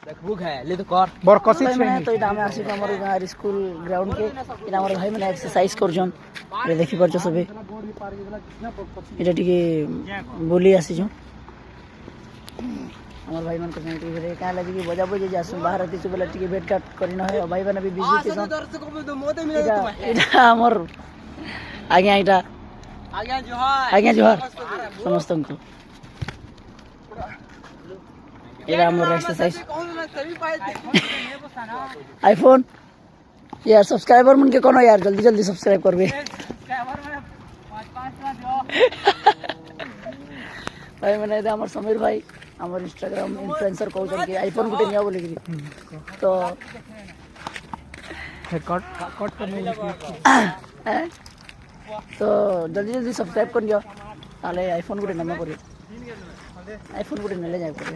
book है ले तो कर बर कसी मैंने तो इटा हमें आसी हमर गाँव स्कूल ग्राउंड के इटा हमर भाई मैंने एक्सरसाइज करछन ये देखि परछ सबे इटा टिके बोली आसी जो हमर भाई मन को टीवी रे का लगी बजा बजे जासु बाहर आती छु बेला टिके भेट काट करी न है भाई बना भी बिजी के इटा हमर आगे इटा आगे जोहार समस्त को ये हमर एक्सरसाइज आईफोन यार सब्सक्राइबर मन के कोनो यार जल्दी जल्दी सब्सक्राइब करबे भाई मैंने हमर समीर भाई हमर इंस्टाग्राम इन्फ्लुएंसर कहउछन कि आईफोन गुटे निया बोले कि तो कट करने तो जल्दी जल्दी सब्सक्राइब कर दियो ताले आईफोन गुटे नमा करियो आईफोन गुटे नेले जाय पड़े